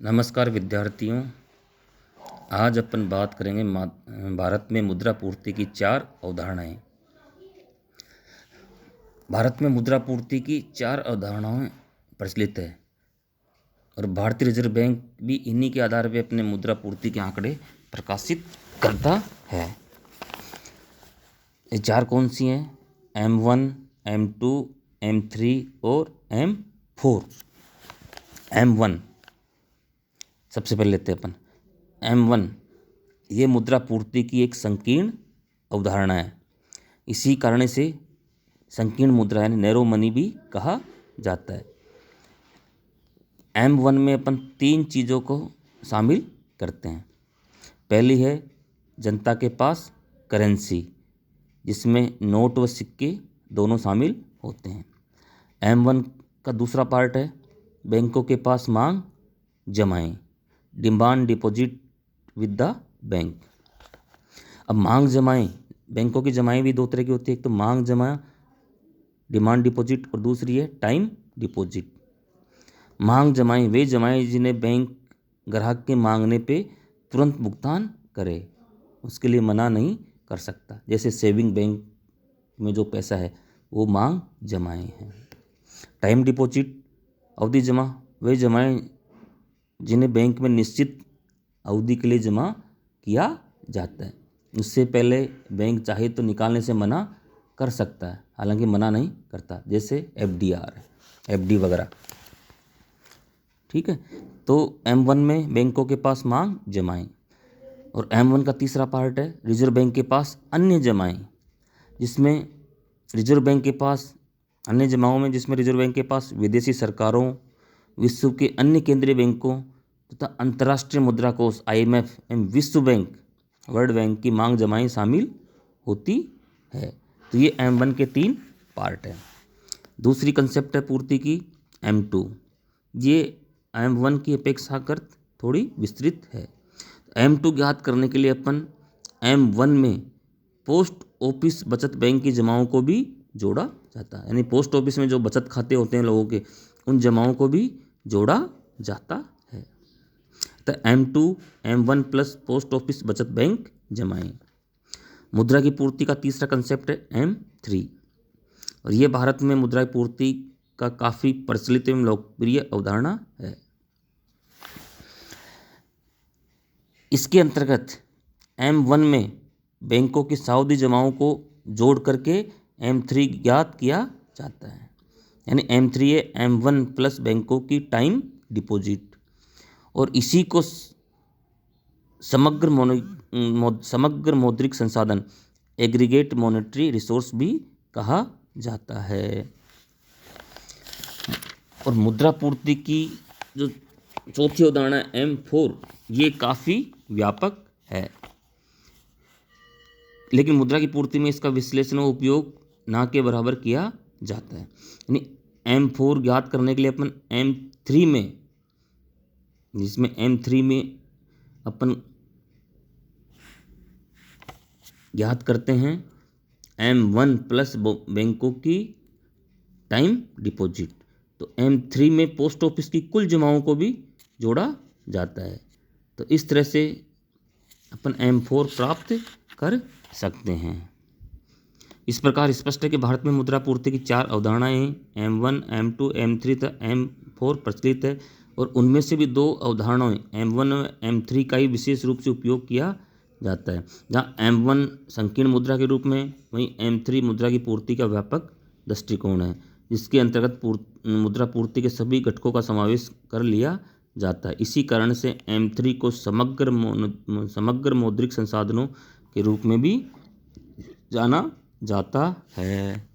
नमस्कार विद्यार्थियों। आज अपन बात करेंगे भारत में मुद्रा पूर्ति की 4 अवधारणाएं। भारत में मुद्रा पूर्ति की 4 अवधारणाएं प्रचलित है और भारतीय रिजर्व बैंक भी इन्हीं के आधार पर अपने मुद्रा पूर्ति के आंकड़े प्रकाशित करता है। ये 4 कौन सी हैं? M1, M2, M3 और M4। M1 सबसे पहले लेते हैं अपन। M1 ये मुद्रा पूर्ति की एक संकीर्ण अवधारणा है। इसी कारण से संकीर्ण मुद्रा यानी नैरो मनी भी कहा जाता है। M1 में अपन 3 चीज़ों को शामिल करते हैं। पहली है जनता के पास करेंसी, जिसमें नोट व सिक्के दोनों शामिल होते हैं। M1 का दूसरा पार्ट है बैंकों के पास मांग जमाएं, demand deposit with the bank. अब मांग जमाएं, बैंकों की जमाएं भी 2 तरह की होती है। एक तो मांग जमा डिमांड डिपॉजिट और दूसरी है टाइम डिपॉजिट। मांग जमाएं वे जमाएं जिन्हें बैंक ग्राहक के मांगने पे तुरंत भुगतान करे, उसके लिए मना नहीं कर सकता। जैसे सेविंग बैंक में जो पैसा है वो मांग जमाएं हैं। टाइम डिपॉजिट अवधि जमा वे जमाएं जिन्हें बैंक में निश्चित अवधि के लिए जमा किया जाता है। उससे पहले बैंक चाहे तो निकालने से मना कर सकता है, हालांकि मना नहीं करता, जैसे FDR, FD वगैरह। ठीक है, तो M1 में बैंकों के पास मांग जमाएं। और M1 का तीसरा पार्ट है रिजर्व बैंक के पास अन्य जमाएं, जिसमें रिजर्व बैंक के पास अन्य जमाओं में जिसमें रिजर्व बैंक के पास विदेशी सरकारों, विश्व के अन्य केंद्रीय बैंकों तथा अंतर्राष्ट्रीय मुद्रा कोष IMF एवं विश्व बैंक वर्ल्ड बैंक की मांग जमाएं शामिल होती है। तो ये M1 के 3 पार्ट हैं। दूसरी कंसेप्ट है पूर्ति की M2। ये M1 की अपेक्षाकृत थोड़ी विस्तृत है। M2 ज्ञात करने के लिए अपन M1 में पोस्ट ऑफिस बचत बैंक की जमाओं को भी जोड़ा जाता है, यानी पोस्ट ऑफिस में जो बचत खाते होते हैं लोगों के, उन जमाओं को भी जोड़ा जाता है। तो M2 M1 plus post office बचत बैंक जमाएं। मुद्रा की पूर्ति का तीसरा कंसेप्ट है M3 और ये भारत में मुद्रा पूर्ति का काफ़ी प्रचलित एवं लोकप्रिय अवधारणा है। इसके अंतर्गत M1 में बैंकों की सावधि जमाओं को जोड़ करके M3 ज्ञात किया जाता है, यानी M3 है M1 प्लस बैंकों की टाइम डिपॉजिट, और इसी को समग्र मौद्रिक संसाधन एग्रीगेट मॉनेटरी रिसोर्स भी कहा जाता है। और मुद्रा पूर्ति की जो चौथी अवधारणा M4, ये काफ़ी व्यापक है, लेकिन मुद्रा की पूर्ति में इसका विश्लेषण और उपयोग ना के बराबर किया जाता है। यानी M4 ज्ञात करने के लिए अपन M3 में, जिसमें M3 में अपन ज्ञात करते हैं M1 प्लस बैंकों की टाइम डिपॉजिट, तो M3 में पोस्ट ऑफिस की कुल जमाओं को भी जोड़ा जाता है। तो इस तरह से अपन M4 प्राप्त कर सकते हैं। इस प्रकार स्पष्ट है कि भारत में मुद्रा पूर्ति की 4 अवधारणाएं हैं। M1, M2, M3 तथा M4 प्रचलित है और उनमें से भी 2 अवधारणाएं M1 और M3 का ही विशेष रूप से उपयोग किया जाता है। जहाँ M1 संकीर्ण मुद्रा के रूप में, वहीं M3 मुद्रा की पूर्ति का व्यापक दृष्टिकोण है, जिसके अंतर्गत मुद्रा पूर्ति के सभी घटकों का समावेश कर लिया जाता है। इसी कारण से M3 को समग्र मौद्रिक संसाधनों के रूप में भी जाना जाता है।